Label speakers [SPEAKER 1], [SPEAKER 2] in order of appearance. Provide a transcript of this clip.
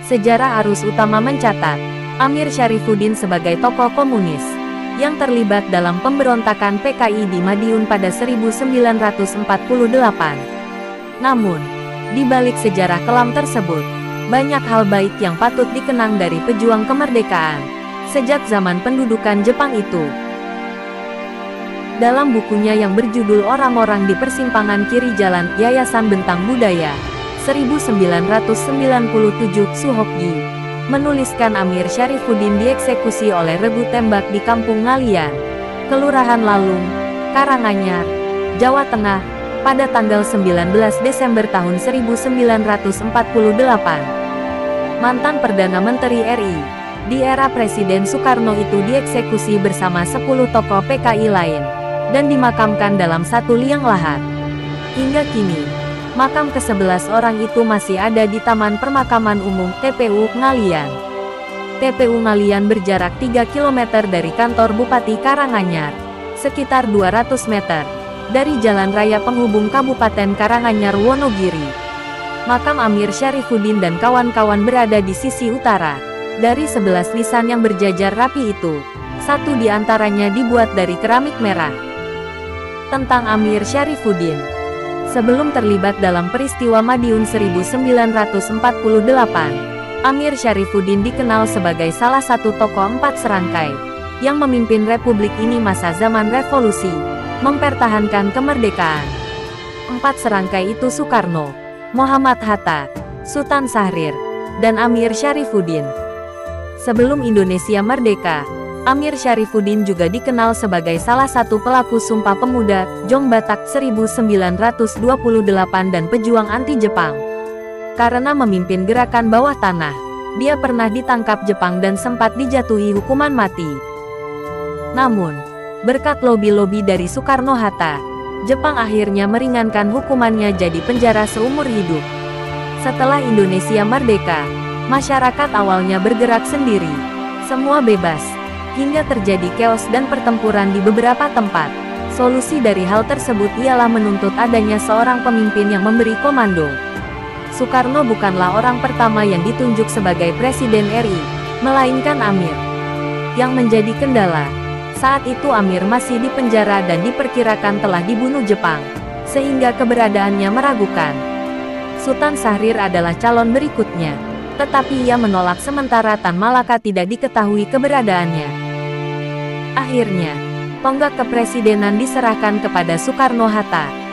[SPEAKER 1] Sejarah arus utama mencatat, Amir Syarifuddin sebagai tokoh komunis yang terlibat dalam pemberontakan PKI di Madiun pada 1948. Namun, di balik sejarah kelam tersebut, banyak hal baik yang patut dikenang dari pejuang kemerdekaan sejak zaman pendudukan Jepang itu. Dalam bukunya yang berjudul Orang-orang di Persimpangan Kiri Jalan, Yayasan Bentang Budaya, 1997, Suhokgi menuliskan Amir Syarifuddin dieksekusi oleh regu tembak di Kampung Ngalian, Kelurahan Lalung, Karanganyar, Jawa Tengah, pada tanggal 19 Desember tahun 1948. Mantan Perdana Menteri RI di era Presiden Soekarno itu dieksekusi bersama 10 tokoh PKI lain dan dimakamkan dalam satu liang lahat. Hingga kini, makam ke-11 orang itu masih ada di Taman Permakaman Umum TPU Ngalian. TPU Ngalian berjarak 3 km dari kantor Bupati Karanganyar, sekitar 200 meter dari jalan raya penghubung Kabupaten Karanganyar Wonogiri. Makam Amir Syarifuddin dan kawan-kawan berada di sisi utara dari 11 nisan yang berjajar rapi itu. Satu di antaranya dibuat dari keramik merah. Tentang Amir Syarifuddin. Sebelum terlibat dalam peristiwa Madiun 1948, Amir Syarifuddin dikenal sebagai salah satu tokoh empat serangkai yang memimpin republik ini masa zaman revolusi, mempertahankan kemerdekaan. Empat serangkai itu Soekarno, Muhammad Hatta, Sultan Syahrir, dan Amir Syarifuddin. Sebelum Indonesia merdeka, Amir Syarifuddin juga dikenal sebagai salah satu pelaku Sumpah Pemuda Jong Batak 1928 dan pejuang anti-Jepang. Karena memimpin gerakan bawah tanah, dia pernah ditangkap Jepang dan sempat dijatuhi hukuman mati. Namun, berkat lobi-lobi dari Soekarno-Hatta, Jepang akhirnya meringankan hukumannya jadi penjara seumur hidup. Setelah Indonesia merdeka, masyarakat awalnya bergerak sendiri. Semua bebas. Hingga terjadi chaos dan pertempuran di beberapa tempat. Solusi dari hal tersebut ialah menuntut adanya seorang pemimpin yang memberi komando. Soekarno bukanlah orang pertama yang ditunjuk sebagai Presiden RI, melainkan Amir. Yang menjadi kendala, saat itu Amir masih di penjara dan diperkirakan telah dibunuh Jepang, sehingga keberadaannya meragukan. Sultan Syahrir adalah calon berikutnya, tetapi ia menolak sementara Tan Malaka tidak diketahui keberadaannya. Akhirnya, tonggak kepresidenan diserahkan kepada Soekarno-Hatta.